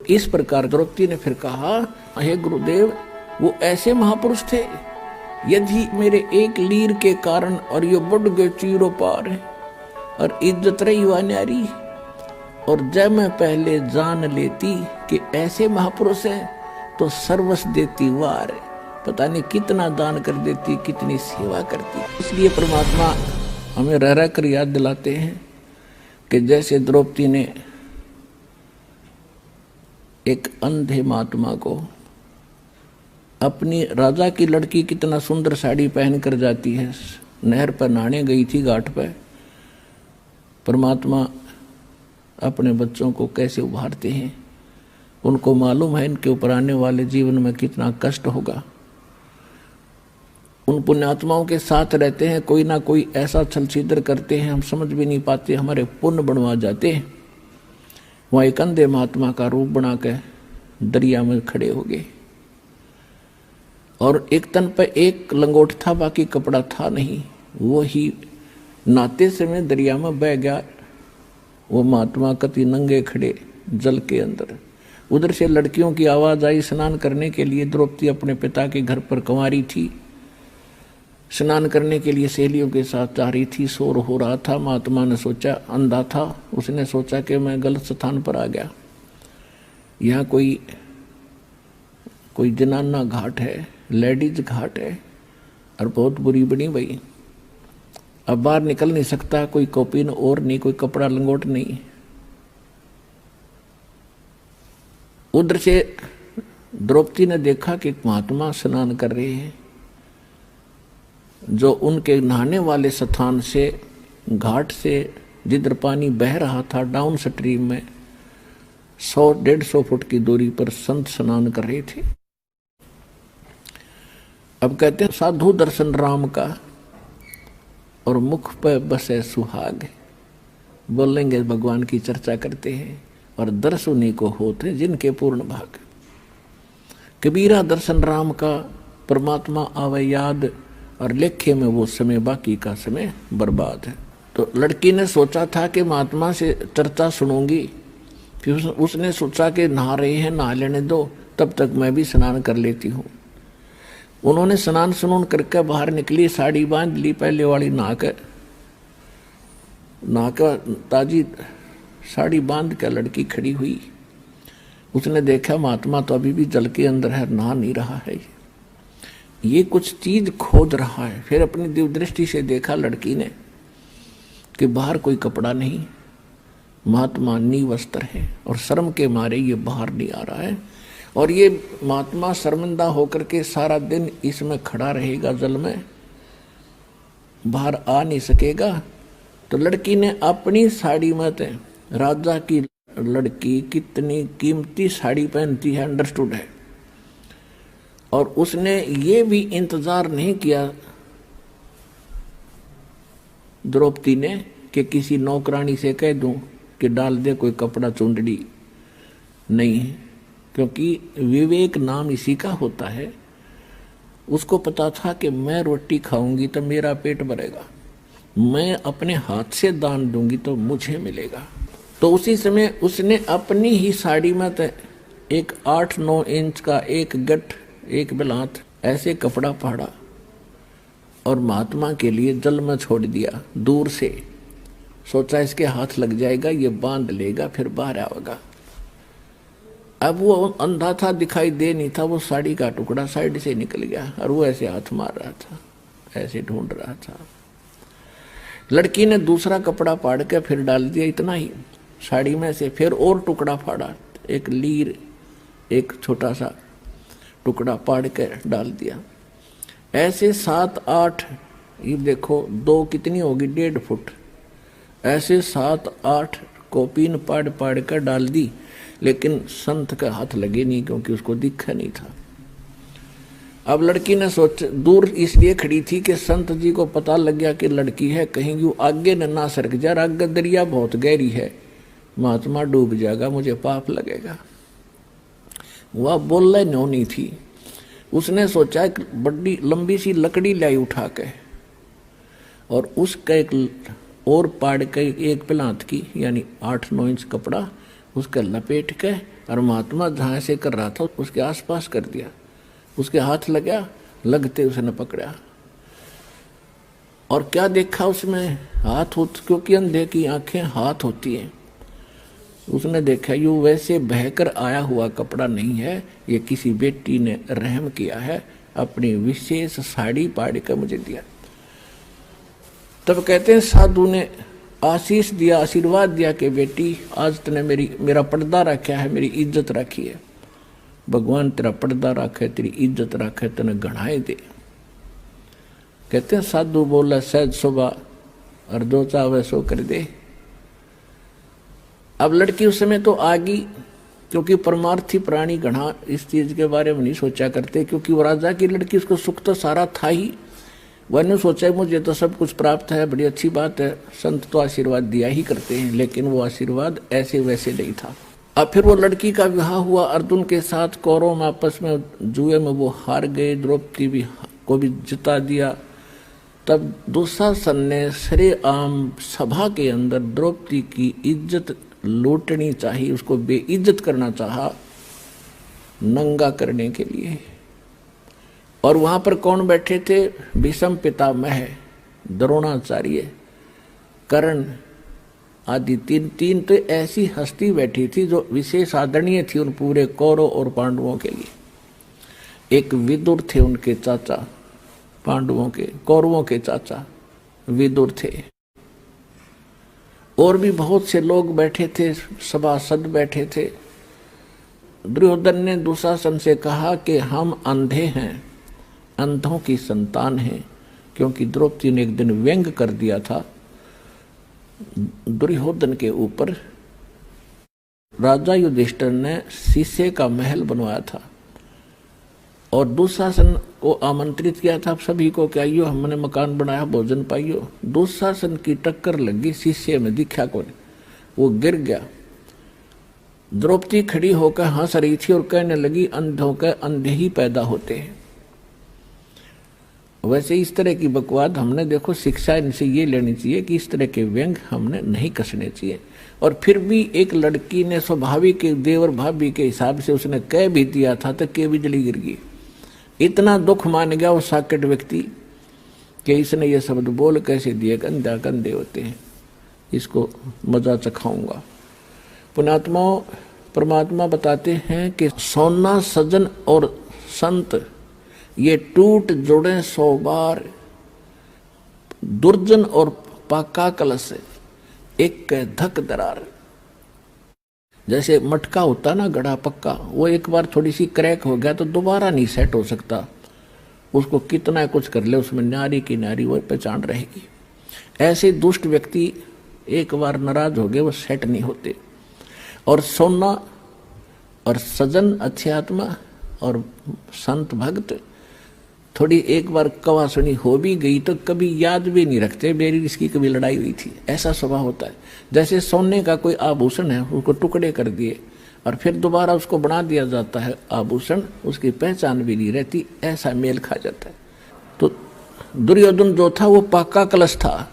इस प्रकार द्रौपदी ने फिर कहा, हे गुरुदेव, वो ऐसे महापुरुष थे, यदि मेरे एक लीर के कारण और ये बढ़ गए चीरो पार और इज्जत रही हुआ न्यारी, और जब मैं पहले जान लेती कि ऐसे महापुरुष हैं तो सर्वस्व देती वार, पता नहीं कितना दान कर देती, कितनी सेवा करती। इसलिए परमात्मा हमें रह रह कर याद दिलाते हैं कि जैसे द्रौपदी ने एक अंधे महात्मा को, अपनी राजा की लड़की कितना सुंदर साड़ी पहन कर जाती है, नहर पर नहाने गई थी घाट पर, परमात्मा अपने बच्चों को कैसे उभारते हैं। उनको मालूम है इनके ऊपर आने वाले जीवन में कितना कष्ट होगा। उन पुण्यात्माओं के साथ रहते हैं, कोई ना कोई ऐसा छल छिद्र करते हैं, हम समझ भी नहीं पाते, हमारे पुण्य बनवा जाते हैं। वहाँ एक अंधे महात्मा का रूप बना के दरिया में खड़े हो गए, और एक तन पर एक लंगोट था, बाकी कपड़ा था नहीं। वो ही नहाते समय दरिया में बह गया। वो महात्मा कति नंगे खड़े जल के अंदर। उधर से लड़कियों की आवाज आई स्नान करने के लिए। द्रौपदी अपने पिता के घर पर कंवारी थी, स्नान करने के लिए सहेलियों के साथ जा रही थी। शोर हो रहा था। महात्मा ने सोचा, अंधा था, उसने सोचा कि मैं गलत स्थान पर आ गया, यहाँ कोई जनाना घाट है, लेडीज घाट है, और बहुत बुरी बनी भाई। अब बाहर निकल नहीं सकता, कोई कॉपिन और नहीं, कोई कपड़ा लंगोट नहीं। उधर से द्रौपदी ने देखा कि महात्मा स्नान कर रहे हैं, जो उनके नहाने वाले स्थान से, घाट से जिधर पानी बह रहा था डाउन स्ट्रीम में 100-150 फुट की दूरी पर संत स्नान कर रहे थे। अब कहते हैं, साधु दर्शन राम का और मुख पर बसे सुहाग। बोलेंगे भगवान की चर्चा करते हैं, और दर्श उन्हीं को होते जिनके पूर्ण भाग। कबीरा दर्शन राम का, परमात्मा आवे याद, और लेखे में वो समय बाकी का समय बर्बाद है। तो लड़की ने सोचा था कि महात्मा से चर्चा सुनूंगी, फिर उसने सोचा कि नहा रहे हैं, नहा लेने दो, तब तक मैं भी स्नान कर लेती हूँ। उन्होंने स्नान सुनून करके बाहर निकली, साड़ी बांध ली पहले वाली, नहाकर ताजी साड़ी बांध कर लड़की खड़ी हुई। उसने देखा महात्मा तो अभी भी जल के अंदर है, नहा नहीं रहा है, ये कुछ चीज खोज रहा है। फिर अपनी दिव्य दृष्टि से देखा लड़की ने कि बाहर कोई कपड़ा नहीं, महात्मा निवस्त्र है, और शर्म के मारे ये बाहर नहीं आ रहा है। और ये महात्मा शर्मिंदा होकर के सारा दिन इसमें खड़ा रहेगा, जल में बाहर आ नहीं सकेगा। तो लड़की ने अपनी साड़ी में, राजा की लड़की कितनी कीमती साड़ी पहनती है, अंडरस्टूड है, और उसने ये भी इंतजार नहीं किया द्रौपदी ने कि किसी नौकरानी से कह दूं कि डाल दे कोई कपड़ा चुंदड़ी, नहीं, क्योंकि विवेक नाम इसी का होता है। उसको पता था कि मैं रोटी खाऊंगी तो मेरा पेट भरेगा, मैं अपने हाथ से दान दूंगी तो मुझे मिलेगा। तो उसी समय उसने अपनी ही साड़ी में एक 8-9 इंच का एक गठ, एक बिलात ऐसे कपड़ा फाड़ा और महात्मा के लिए जल में छोड़ दिया दूर से। सोचा इसके हाथ लग जाएगा, ये बांध लेगा, फिर बाहर आएगा। अब वो अंधा था, दिखाई दे नहीं था, वो साड़ी का टुकड़ा साइड से निकल गया और वो ऐसे हाथ मार रहा था, ऐसे ढूंढ रहा था। लड़की ने दूसरा कपड़ा फाड़ के फिर डाल दिया, इतना ही साड़ी में से। फिर और टुकड़ा फाड़ा, एक लीर, एक छोटा सा टुकड़ा फाड़ के डाल दिया। ऐसे 7-8, ये देखो 2 कितनी होगी, 1.5 फुट, ऐसे 7-8 कॉपीन पाड़ पाड़ कर डाल दी। लेकिन संत का हाथ लगे नहीं, क्योंकि उसको दिखा नहीं था। अब लड़की ने सोच, दूर इसलिए खड़ी थी कि संत जी को पता लग गया कि लड़की है, कहीं यूं आगे न सरक जा, आगे दरिया बहुत गहरी है, महात्मा डूब जाएगा, मुझे पाप लगेगा। वह बोलने नो नहीं थी। उसने सोचा एक बड़ी लंबी सी लकड़ी लाई उठा के, और उसका एक और पाड़ के एक पिलांत की, यानी 8-9 इंच कपड़ा उसके लपेट के और महात्मा जहाँ से कर रहा था उसके आसपास कर दिया। उसके हाथ लगा, लगते उसने पकड़ा और क्या देखा उसमें हाथ हो, क्योंकि अंधे की आंखें हाथ होती हैं। उसने देखा यू वैसे बहकर आया हुआ कपड़ा नहीं है, ये किसी बेटी ने रहम किया है, अपनी विशेष साड़ी पाड़ कर मुझे दिया। तब कहते हैं साधु ने आशीष दिया, आशीर्वाद दिया कि बेटी आज तूने मेरा पर्दा रखा है, मेरी इज्जत रखी है। भगवान तेरा पर्दा रखे, तेरी इज्जत रखे, तने गढ़ाए दे। कहते हैं साधु बोला सहज सुबह और दो चावे सो कर दे। अब लड़की उस समय तो आ गई, क्योंकि परमार्थी प्राणी घना इस चीज के बारे में नहीं सोचा करते, क्योंकि वो राजा की लड़की, उसको सुख तो सारा था ही। वह सोचा मुझे तो सब कुछ प्राप्त है, बड़ी अच्छी बात है, संत तो आशीर्वाद दिया ही करते हैं, लेकिन वो आशीर्वाद ऐसे वैसे नहीं था। अब फिर वो लड़की का विवाह हुआ अर्जुन के साथ, कौरवों में आपस में जुए में वो हार गए, द्रौपदी को भी जिता दिया। तब दुशासन ने सरेआम सभा के अंदर द्रौपदी की इज्जत लूटनी चाहिए, उसको बेइज्जत करना चाहा, नंगा करने के लिए। और वहां पर कौन बैठे थे? भीष्म पितामह, द्रोणाचार्य, कर्ण आदि तीन तो ऐसी हस्ती बैठी थी जो विशेष आदरणीय थी उन पूरे कौरव और पांडवों के लिए। एक विदुर थे उनके चाचा, पांडवों के, कौरवों के चाचा विदुर थे। और भी बहुत से लोग बैठे थे, सभासद बैठे थे। दुर्योधन ने दुशासन से कहा कि हम अंधे हैं, अंधों की संतान हैं, क्योंकि द्रौपदी ने एक दिन व्यंग कर दिया था दुर्योधन के ऊपर। राजा युधिष्ठिर ने शीशे का महल बनवाया था और दुशासन को आमंत्रित किया था सभी को कि आइयो हमने मकान बनाया, भोजन पाइयो। दुशासन की टक्कर लगी, शीशे में दिखा को नहीं, वो गिर गया। द्रौपदी खड़ी होकर हंस रही थी और कहने लगी अंधों के अंधे ही पैदा होते हैं। वैसे इस तरह की बकवाद हमने देखो शिक्षा इनसे ये लेनी चाहिए कि इस तरह के व्यंग हमने नहीं कसने चाहिए। और फिर भी एक लड़की ने स्वाभाविक देवर भाभी के हिसाब से उसने कह भी दिया था तो के बिजली गिर गई। इतना दुख मान गया वो साकेट व्यक्ति कि इसने ये शब्द बोल कैसे दिए, गंदा गंदे होते हैं, इसको मजा चखाऊंगा। पुण्यात्माओं, परमात्मा बताते हैं कि सोना सजन और संत ये टूट जुड़े 100 बार, दुर्जन और पाका कलश एक धक दरार। जैसे मटका होता ना गड़ा पक्का, वो एक बार थोड़ी सी क्रैक हो गया तो दोबारा नहीं सेट हो सकता, उसको कितना कुछ कर ले उसमें नारी की नारी वो पहचान रहेगी। ऐसे दुष्ट व्यक्ति एक बार नाराज हो गए वो सेट नहीं होते। और सोना और सजन अच्छी आत्मा और संत भक्त थोड़ी एक बार कवा सुनी हो भी गई तो कभी याद भी नहीं रखते मेरी इसकी कभी लड़ाई हुई थी, ऐसा स्वभाव होता है। जैसे सोने का कोई आभूषण है, उसको टुकड़े कर दिए और फिर दोबारा उसको बना दिया जाता है आभूषण, उसकी पहचान भी नहीं रहती, ऐसा मेल खा जाता है। तो दुर्योधन जो था वो पाका कलश था,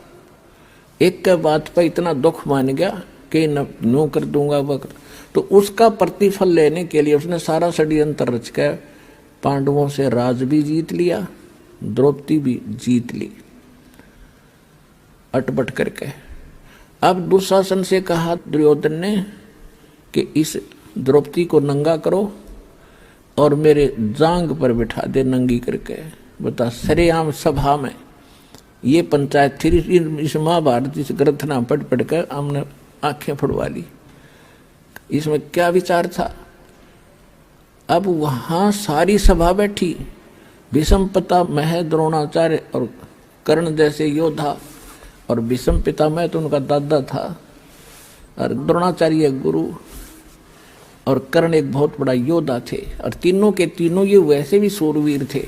एक के बात पर इतना दुख मान गया कि नो कर दूंगा वक्त। तो उसका प्रतिफल लेने के लिए उसने सारा षड्यंत्र रच कर पांडवों से राज भी जीत लिया, द्रौपदी भी जीत ली अटपट करके। अब दुशासन से कहा दुर्योधन ने कि इस द्रौपदी को नंगा करो और मेरे जांग पर बिठा दे नंगी करके। बता, सरेआम सभा में ये पंचायत थी। इस महाभारत इस ग्रंथना पढ़ कर हमने आंखें फुड़वा ली। इसमें क्या विचार था? अब वहां सारी सभा बैठी, भीष्म पितामह, द्रोणाचार्य और कर्ण जैसे योद्धा, और भीष्म पितामह तो उनका दादा था, और द्रोणाचार्य गुरु, और कर्ण एक बहुत बड़ा योद्धा थे, और तीनों के तीनों ये वैसे भी सूरवीर थे।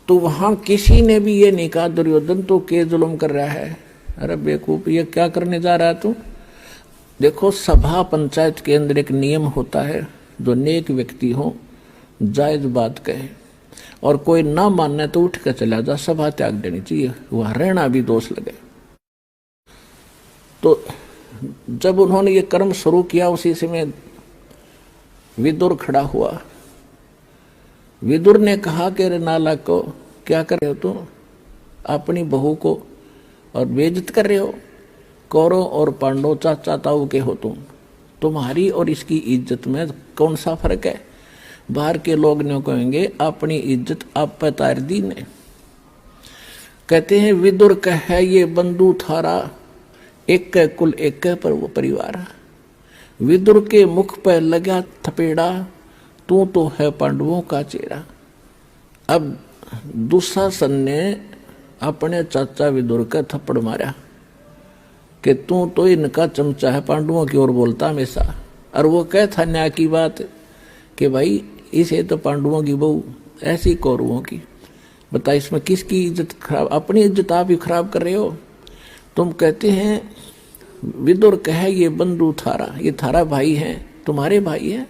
तो वहां किसी ने भी ये नहीं कहा दुर्योधन तो के जुल्म कर रहा है, अरे बेवकूफ ये क्या करने जा रहा है तू। देखो सभा पंचायत के अंदर एक नियम होता है, जो नेक व्यक्ति हो जायज बात कहे और कोई ना मानने तो उठ कर चला जा, सभा त्याग देनी चाहिए, वहां रहना भी दोष लगे। तो जब उन्होंने ये कर्म शुरू किया उसी समय विदुर खड़ा हुआ। विदुर ने कहा कि रे नालायक को, क्या कर रहे हो तुम? अपनी बहू को और बेइज्जत कर रहे हो। कौरव और पांडव चाचा ताऊ के हो तुम, तुम्हारी और इसकी इज्जत में कौन सा फर्क है? बाहर के लोग ने कहेंगे अपनी इज्जत आप पे तार दी ने। कहते हैं विदुर कहे ये बंधु थारा, एक कुल एक पर वो परिवार। विदुर के मुख पर लगा थपेड़ा, तू तो है पांडवों का चेहरा। अब दुशासन ने अपने चाचा विदुर का थप्पड़ मारा कि तू तो इनका चमचा है, पांडवों की ओर बोलता हमेशा। और वो कह था न्याय की बात कि भाई इसे तो पांडवों की बहू, ऐसी कौरवों की। बता इसमें किसकी इज्जत खराब? अपनी इज्जत आप ही खराब कर रहे हो। तुम कहते हैं विदुर कहे ये बंधु थारा, ये थारा भाई है, तुम्हारे भाई है,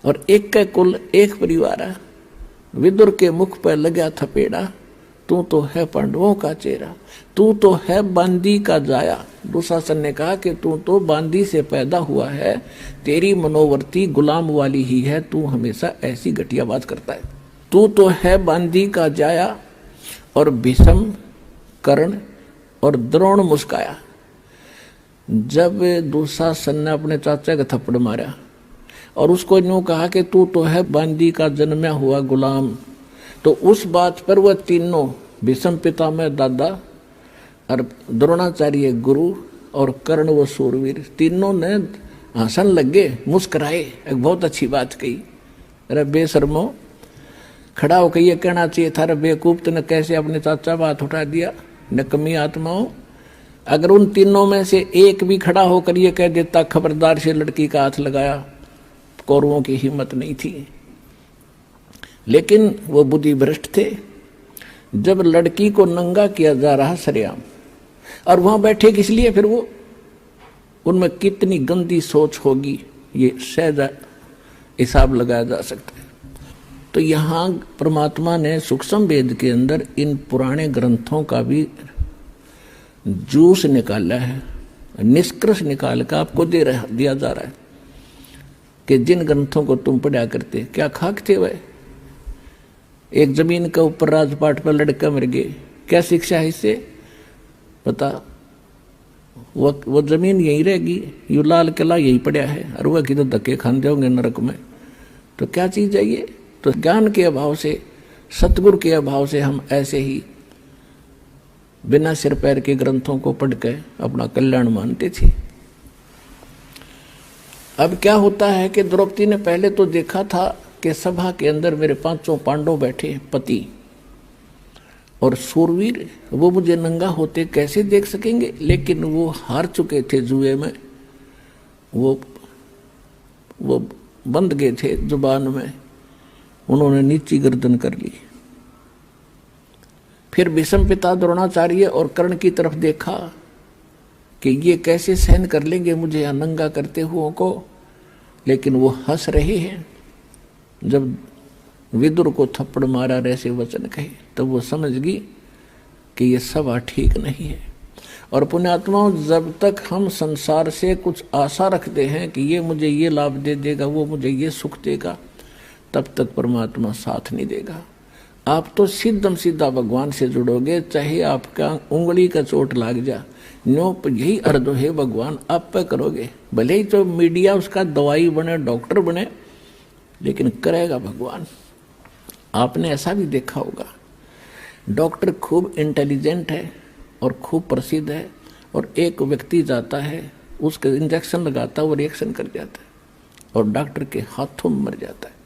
और एक का कुल एक परिवार है। विदुर के मुख पर लगा थपेड़ा, तू तो है पांडवों का चेहरा, तू तो है बांदी का जाया। दुशासन ने कहा कि तू तो बांदी से पैदा हुआ है, तेरी मनोवर्ती गुलाम वाली ही है, तू हमेशा ऐसी घटिया बात करता है। तू तो है बांदी का जाया। और भीष्म, कर्ण और द्रोण मुस्काया। जब दुशासन ने अपने चाचा का थप्पड़ मारा और उसको यूं कहा कि तू तो है बांदी का जन्मा हुआ गुलाम, तो उस बात पर वह तीनों, भीष्म पितामह दादा और द्रोणाचार्य गुरु और कर्ण व सूरवीर, तीनों ने हंसन लगे, मुस्कुराए। एक बहुत अच्छी बात कही। अरे बेशर्मो, खड़ा होकर ये कहना चाहिए था रे बेवकूफ, तूने कैसे अपने चाचा बात उठा दिया, नकमी आत्माओं। अगर उन तीनों में से एक भी खड़ा होकर ये कह देता खबरदार से लड़की का हाथ लगाया, कौरवों की हिम्मत नहीं थी। लेकिन वो बुद्धि भ्रष्ट थे। जब लड़की को नंगा किया जा रहा सरेआम, और वहां बैठे किस लिए? फिर वो उनमें कितनी गंदी सोच होगी ये सहज हिसाब लगाया जा सकता है। तो यहाँ परमात्मा ने सूक्ष्म वेद के अंदर इन पुराने ग्रंथों का भी जूस निकाला है, निष्कर्ष निकाल कर आपको दिया जा रहा है कि जिन ग्रंथों को तुम पढ़ा करते, क्या खाक थे वह? एक जमीन के ऊपर राजपाट पर लड़का मर गए, क्या शिक्षा है इससे? बता, वो जमीन यहीं रहेगी, यू लाल किला यही पड़ा है, और वह किधर धक्के खाते होंगे नरक में। तो क्या चीज है ये? तो ज्ञान के अभाव से, सतगुरु के अभाव से हम ऐसे ही बिना सिर पैर के ग्रंथों को पढ़ के अपना कल्याण मानते थे। अब क्या होता है कि द्रौपदी ने पहले तो देखा था कि सभा के अंदर मेरे पांचों पांडव बैठे, पति और सूरवीर, वो मुझे नंगा होते कैसे देख सकेंगे? लेकिन वो हार चुके थे जुए में, वो बंध गए थे जुबान में, उन्होंने नीची गर्दन कर ली। फिर भीष्म पिता द्रोणाचार्य और कर्ण की तरफ देखा कि ये कैसे सहन कर लेंगे मुझे यहाँ नंगा करते हुओं को, लेकिन वो हंस रहे हैं। जब विदुर को थप्पड़ मारा, ऐसे वचन कहे, तब वो समझ गई कि ये सभा ठीक नहीं है। और पुण्यात्माओं, जब तक हम संसार से कुछ आशा रखते हैं कि ये मुझे ये लाभ दे देगा, वो मुझे ये सुख देगा, तब तक परमात्मा साथ नहीं देगा। आप तो सीधम सीधा भगवान से जुड़ोगे, चाहे आपका उंगली का चोट लाग जा, नो यही अर्ध है भगवान आप पे करोगे। भले ही तो मीडिया उसका दवाई बने, डॉक्टर बने, लेकिन करेगा भगवान। आपने ऐसा भी देखा होगा, डॉक्टर खूब इंटेलिजेंट है और खूब प्रसिद्ध है, और एक व्यक्ति जाता है, उसके इंजेक्शन लगाता है, वो रिएक्शन कर जाता है और डॉक्टर के हाथों में मर जाता है।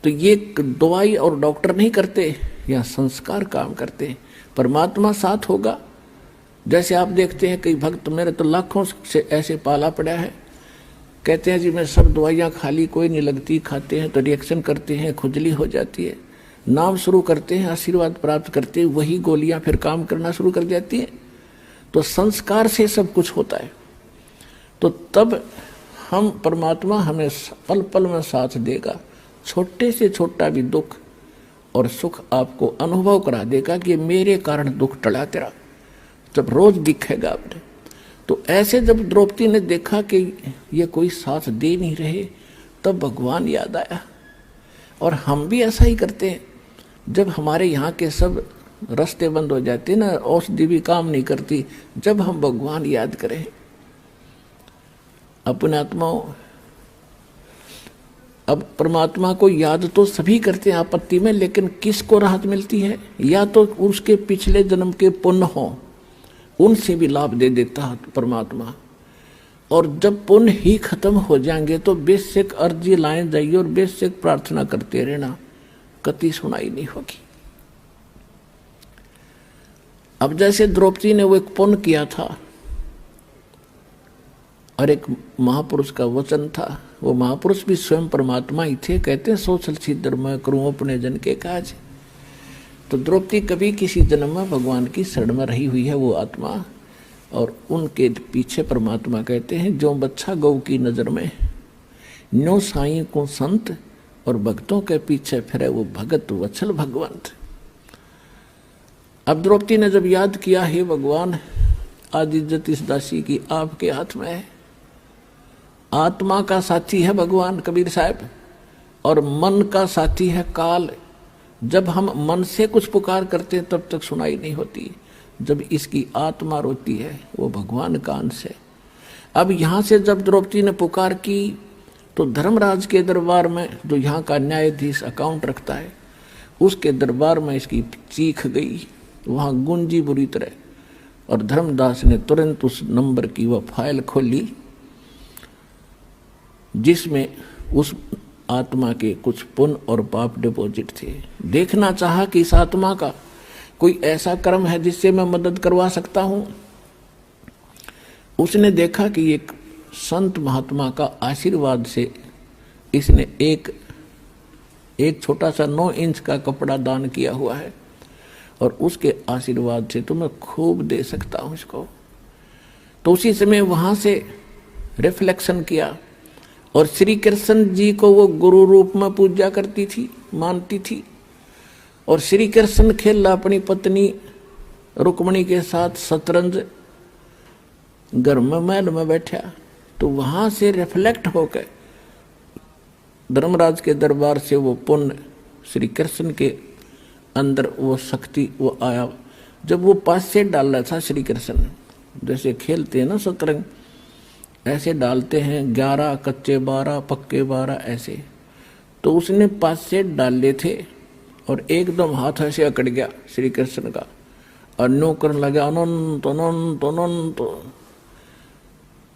तो ये दवाई और डॉक्टर नहीं करते, या संस्कार काम करते। परमात्मा साथ होगा। जैसे आप देखते हैं कई भक्त, मेरे तो लाखों से ऐसे पाला पड़ा है, कहते हैं जी मैं सब दवाइयाँ खा ली, कोई नहीं लगती, खाते हैं तो रिएक्शन करते हैं, खुजली हो जाती है, नाम शुरू करते हैं, आशीर्वाद प्राप्त करते हैं, वही गोलियां फिर काम करना शुरू कर जाती हैं। तो संस्कार से सब कुछ होता है। तो तब हम परमात्मा हमें पल पल में साथ देगा। छोटे से छोटा भी दुख और सुख आपको अनुभव करा देगा कि मेरे कारण दुख टला तेरा, जब रोज दिखेगा आपने। तो ऐसे जब द्रौपदी ने देखा कि ये कोई साथ दे नहीं रहे, तब भगवान याद आया। और हम भी ऐसा ही करते हैं, जब हमारे यहाँ के सब रास्ते बंद हो जाते ना, औषधि भी काम नहीं करती, जब हम भगवान याद करें अपने आत्माओं। अब परमात्मा को याद तो सभी करते हैं आपत्ति में, लेकिन किसको राहत मिलती है? या तो उसके पिछले जन्म के पुण्य हो, उनसे भी लाभ दे देता है परमात्मा। और जब पुण्य ही खत्म हो जाएंगे तो बेसिक अर्जी लाए जाइए और बेसिक प्रार्थना करते रहना, कति सुनाई नहीं होगी। अब जैसे द्रौपदी ने वो एक पुण्य किया था और एक महापुरुष का वचन था, वो महापुरुष भी स्वयं परमात्मा ही थे। कहते हैं सोचल छिद्र मैं करूं अपने जन के काज। तो द्रौपदी कभी किसी जन्म में भगवान की शरण में रही हुई है वो आत्मा, और उनके पीछे परमात्मा कहते हैं जो बच्चा गौ की नजर में, न्यो साईं को संत, और भक्तों के पीछे फिरे वो भगत वत्सल भगवंत। अब द्रौपदी ने जब याद किया, हे भगवान, आज इज्जत इस दासी की आपके हाथ में है। आत्मा का साथी है भगवान कबीर साहब, और मन का साथी है काल। जब हम मन से कुछ पुकार करते हैं तब तक सुनाई नहीं होती, जब इसकी आत्मा रोती है वो भगवान का अंश है। अब यहाँ से जब द्रौपदी ने पुकार की तो धर्मराज के दरबार में, जो यहाँ का न्यायाधीश अकाउंट रखता है, उसके दरबार में इसकी चीख गई, वहाँ गूंजी बुरी तरह। और धर्मदास ने तुरंत उस नंबर की वह फाइल खोली जिसमें उस आत्मा के कुछ पुण्य और पाप डिपॉजिट थे। देखना चाहा कि इस आत्मा का कोई ऐसा कर्म है जिससे मैं मदद करवा सकता हूं। उसने देखा कि एक संत महात्मा का आशीर्वाद से इसने एक छोटा सा 9 इंच का कपड़ा दान किया हुआ है, और उसके आशीर्वाद से तो मैं खूब दे सकता हूं इसको। तो उसी समय वहां से रिफ्लेक्शन किया, और श्री कृष्ण जी को वो गुरु रूप में पूजा करती थी, मानती थी। और श्री कृष्ण खेला अपनी पत्नी रुक्मणी के साथ शतरंज, घर में महल में बैठा। तो वहां से रिफ्लेक्ट होकर धर्मराज के दरबार से वो पुण्य श्री कृष्ण के अंदर वो शक्ति वो आया। जब वो पास से डाल रहा था श्री कृष्ण, जैसे खेलते हैं ना शतरंज, ऐसे डालते हैं 11 कच्चे 12 पक्के 12 ऐसे, तो उसने पास से डाले थे और एकदम हाथ ऐसे अकड़ गया श्री कृष्ण का, और नो करने लगा अनंत अनंत अनंत।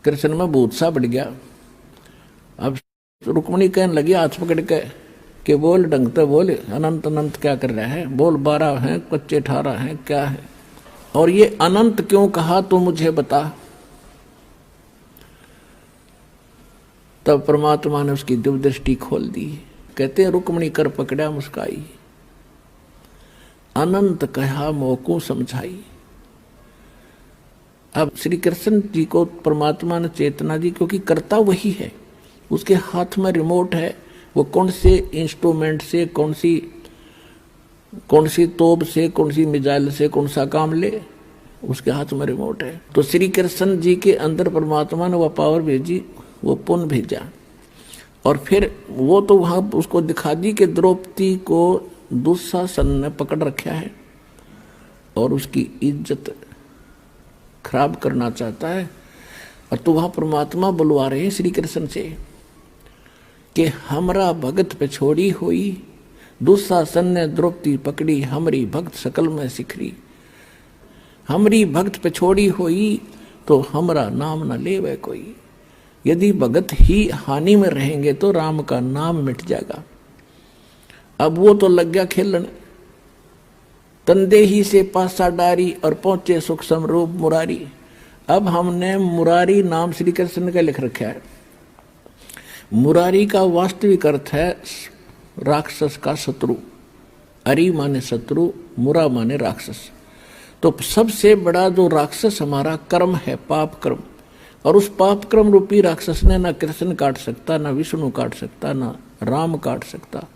कृष्ण में भूत सा बढ़ गया। अब रुक्मणी कहने लगी हाथ पकड़ के कि बोल ढंग से बोल, अनंत अनंत क्या कर रहा है, बोल 12 हैं कच्चे 18 हैं क्या है, और ये अनंत क्यों कहा तो मुझे बता। तब परमात्मा ने उसकी दिव्य दृष्टि खोल दी। कहते हैं रुक्मणी कर पकड़ा मुस्काई, अनंत कहा मोको समझाई। अब श्री कृष्ण जी को परमात्मा ने चेतना दी, क्योंकि करता वही है, उसके हाथ में रिमोट है। वो कौन से इंस्ट्रूमेंट से, कौन सी तोप से, कौन सी मिसाइल से कौन सा काम ले, उसके हाथ में रिमोट है। तो श्री कृष्ण जी के अंदर परमात्मा ने वह पावर भेजी, वो पुण्य भेजा, और फिर वो तो वहां उसको दिखा दी कि द्रौपदी को दुशासन ने पकड़ रखा है और उसकी इज्जत खराब करना चाहता है। और तो वहां परमात्मा बुलवा रहे हैं श्री कृष्ण से कि हमरा भगत पे छोड़ी हुई, दुशासन ने द्रौपदी पकड़ी, हमरी भक्त सकल में सिखरी। हमरी भक्त पे छोड़ी हुई तो हमरा नाम न लेवे कोई। यदि भगत ही हानि में रहेंगे तो राम का नाम मिट जाएगा। अब वो तो लग गया खेलन, तंदे ही से पासा डारी और पहुंचे सुख समरूप मुरारी। अब हमने मुरारी नाम श्री कृष्ण का लिख रखा है। मुरारी का वास्तविक अर्थ है राक्षस का शत्रु। अरि माने शत्रु, मुरा माने राक्षस। तो सबसे बड़ा जो राक्षस हमारा कर्म है, पाप कर्म, और उस पाप कर्म रूपी राक्षस ने ना कृष्ण काट सकता, ना विष्णु काट सकता, ना राम काट सकता,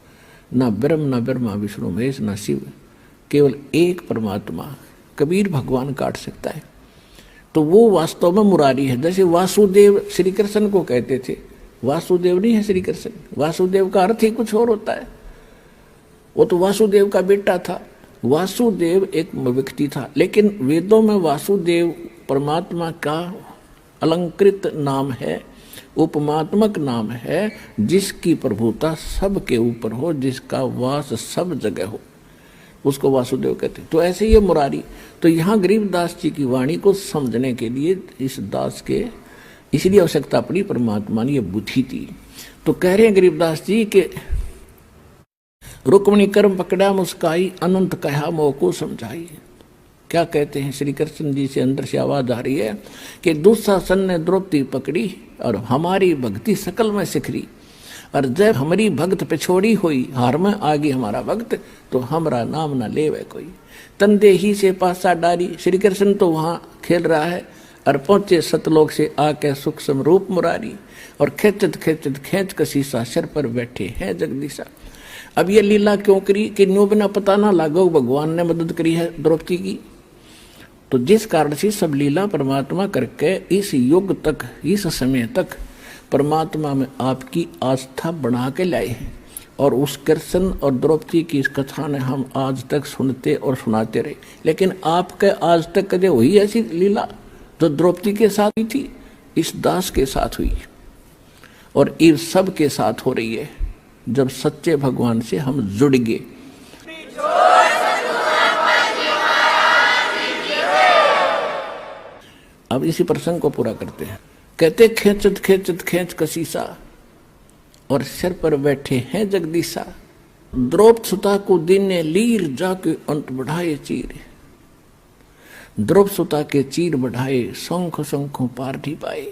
ना ब्रह्म, ना ब्रह्मा विष्णु महेश, ना शिव, केवल एक परमात्मा कबीर भगवान काट सकता है। तो वो वास्तव में मुरारी है। जैसे वासुदेव श्री कृष्ण को कहते थे, वासुदेव नहीं है श्री कृष्ण, वासुदेव का अर्थ ही कुछ और होता है। वो तो वासुदेव का बेटा था। वासुदेव एक व्यक्ति था, लेकिन वेदों में वासुदेव परमात्मा का अलंकृत नाम है, उपमात्मक नाम है, जिसकी प्रभुता सबके ऊपर हो, जिसका वास सब जगह हो, उसको वासुदेव कहते हैं। तो ऐसे ये मुरारी। तो यहाँ गरीबदास जी की वाणी को समझने के लिए इस दास के इसलिए आवश्यकता पड़ी, परमात्मा ने ये बुद्धि दी। तो कह रहे हैं गरीबदास जी के रुक्मणी कर्म पकड़ा मुस्काई, अनंत कहा मोह को समझाई। क्या कहते हैं श्री कृष्ण जी से अंदर से आवाज आ रही है कि दुशासन ने द्रौपदी पकड़ी और हमारी भक्ति सकल में सिखरी, और जब हमारी भक्त पिछोड़ी हुई, हार में आ गई हमारा भक्त, तो हमारा नाम न लेवे कोई। तंदे ही से पासा डारी, श्री कृष्ण तो वहाँ खेल रहा है और पहुंचे सतलोक से आके सूक्ष्म रूप मुरारी, और खेचत खेचत खेच कसीसा सर पर बैठे हैं जगदीशा। अब ये लीला क्यों करी कि न्यू बिना पता ना लागो भगवान ने मदद करी है द्रौपदी की। तो जिस कारण से सब लीला परमात्मा करके इस युग तक, इस समय तक परमात्मा में आपकी आस्था बढ़ा के लाए हैं, और उस कृष्ण और द्रौपदी की इस कथा ने हम आज तक सुनते और सुनाते रहे। लेकिन आपके आज तक कदे हुई ऐसी लीला जो द्रौपदी के साथ हुई थी, इस दास के साथ हुई, और इस सब के साथ हो रही है जब सच्चे भगवान से हम जुड़ गए। अब इसी प्रसंग को पूरा करते हैं। कहते खेचत खेचत खेच कसीसा, और सिर पर बैठे हैं जगदीशा। द्रौपद सुता को दिन ने लीर जाके अंत बढ़ाए चीर, द्रौपद सुता के चीर बढ़ाए शंख शंखों पार नहीं पाए।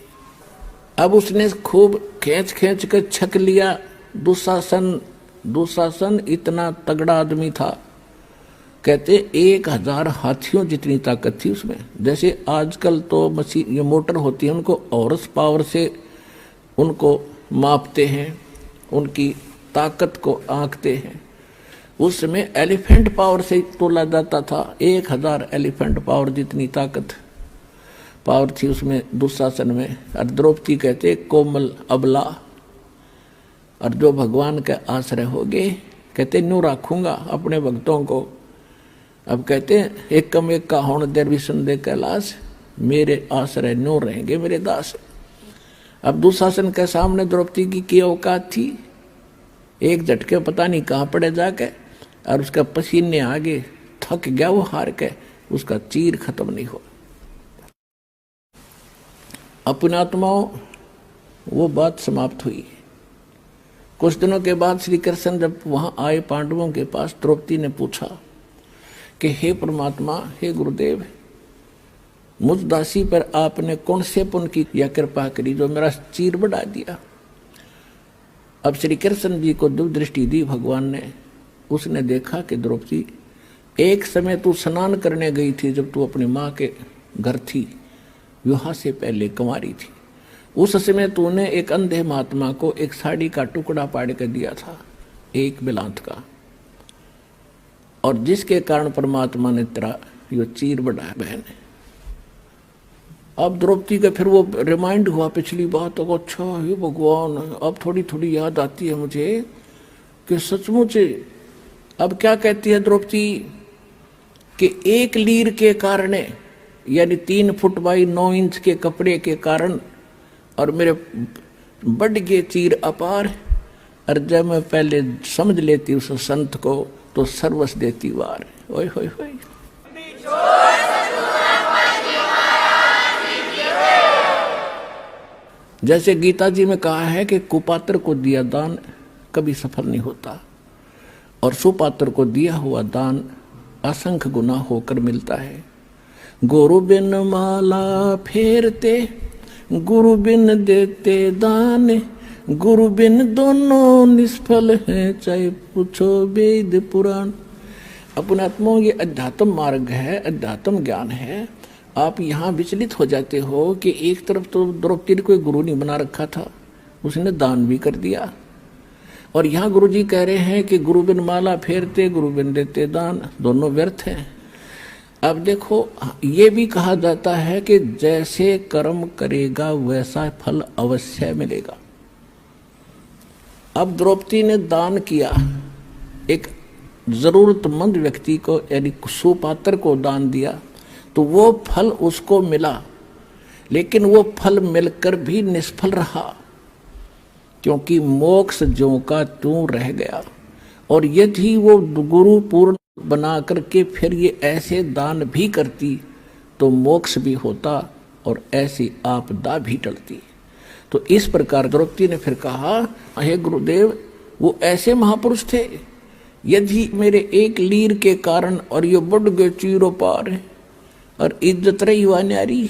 अब उसने खूब खेच खेच कर छक लिया। दुशासन इतना तगड़ा आदमी था, कहते 1000 हाथियों जितनी ताकत थी उसमें। जैसे आजकल तो मशीन ये मोटर होती है, उनको हॉर्स पावर से उनको मापते हैं, उनकी ताकत को आंकते हैं। उस समय एलिफेंट पावर से तोला जाता था। 1000 एलिफेंट पावर जितनी ताकत पावर थी उसमें दुशासन में। और द्रौपदी कहते कोमल अबला, और जो भगवान के आश्रय हो गए, कहते न्यू रखूंगा अपने भक्तों को। अब कहते हैं एकम एक का होण देर भी संदेह कैलाश, मेरे आश्रय न्यू रहेंगे मेरे दास। अब दुशासन के सामने द्रौपदी की क्या औकात थी, एक झटके पता नहीं कहाँ पड़े जाके, और उसका पसीने आगे थक गया वो हार के, उसका चीर खत्म नहीं हुआ। अपने आत्माओं वो बात समाप्त हुई। कुछ दिनों के बाद श्री कृष्ण जब वहां आए पांडवों के पास, द्रौपदी ने पूछा कि हे परमात्मा, हे गुरुदेव, मुझ दासी पर आपने कौन से पुण्य की या कृपा करी जो मेरा चीर बढ़ा दिया। अब श्री कृष्ण जी को दिव्य दृष्टि दी भगवान ने। उसने देखा कि द्रौपदी, एक समय तू स्नान करने गई थी जब तू अपनी माँ के घर थी, विवाह से पहले कुंवारी थी। उस समय तूने एक अंधे महात्मा को एक साड़ी का टुकड़ा पाड़ कर दिया था, एक बिलांत का, और जिसके कारण परमात्मा ने तेरा यो चीर बढ़ाया बहन। अब द्रौपदी का फिर वो रिमाइंड हुआ पिछली बातों को। अच्छा हे भगवान, अब थोड़ी थोड़ी याद आती है मुझे कि सचमुच। अब क्या कहती है द्रौपदी कि एक लीर के कारण, यानी 3 फुट बाई 9 इंच के कपड़े के कारण, और मेरे बढ़ गए चीर अपार। और जब मैं पहले समझ लेती उस संत को तो सर्वस देती वार। ओए होए होए। जैसे गीता जी में कहा है कि कुपात्र को दिया दान कभी सफल नहीं होता, और सुपात्र को दिया हुआ दान असंख्य गुना होकर मिलता है। गुरु बिन माला फेरते, गुरु बिन देते दान, गुरु बिन दोनों निष्फल हैं, चाहे पूछो वेद पुराण। अपने आत्माओं ये अध्यात्म मार्ग है, अध्यात्म ज्ञान है। आप यहाँ विचलित हो जाते हो कि एक तरफ तो द्रौपदी कोई गुरु नहीं बना रखा था, उसने दान भी कर दिया, और यहाँ गुरु जी कह रहे हैं कि गुरु बिन माला फेरते, गुरु बिन देते दान, दोनों व्यर्थ हैं। अब देखो, ये भी कहा जाता है कि जैसे कर्म करेगा वैसा फल अवश्य मिलेगा। अब द्रौपदी ने दान किया, एक जरूरतमंद व्यक्ति को यानी सुपात्र को दान दिया, तो वो फल उसको मिला, लेकिन वो फल मिलकर भी निष्फल रहा, क्योंकि मोक्ष ज्यों का त्यों रह गया। और यदि वो गुरु पूर्ण बना करके फिर ये ऐसे दान भी करती तो मोक्ष भी होता और ऐसी आपदा भी टलती। तो इस प्रकार द्रौपदी ने फिर कहा, हे गुरुदेव, वो ऐसे महापुरुष थे, यदि मेरे एक लीर के कारण और ये बढ़ गए चीरो पार और इज्जत रही हुआ न्यारी,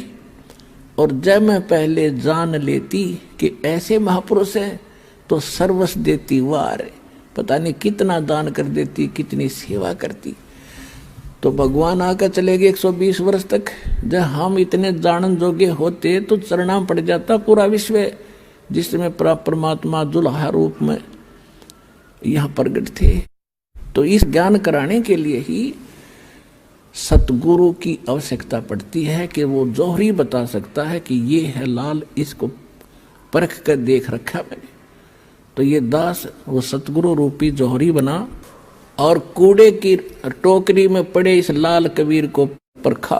और जब मैं पहले जान लेती कि ऐसे महापुरुष हैं तो सर्वस्व देती वार, पता नहीं कितना दान कर देती, कितनी सेवा करती। तो भगवान आकर चले गए 120 वर्ष तक। जब हम इतने जानन जोगे होते तो चरणा पड़ जाता पूरा विश्व, जिसमें परमात्मा दुल्हा रूप में यहाँ प्रकट थे। तो इस ज्ञान कराने के लिए ही सतगुरु की आवश्यकता पड़ती है कि वो जौहरी बता सकता है कि ये है लाल, इसको परख कर देख रखा मैंने। तो ये दास वो सतगुरु रूपी जौहरी बना और कूड़े की टोकरी में पड़े इस लाल कबीर को परखा,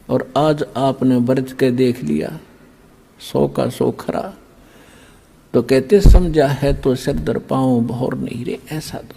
और आज आपने बरत के देख लिया 100 का 100 खरा। तो कहते समझा है तो सिर दर पाऊं भौर नहीं रे, ऐसा दो।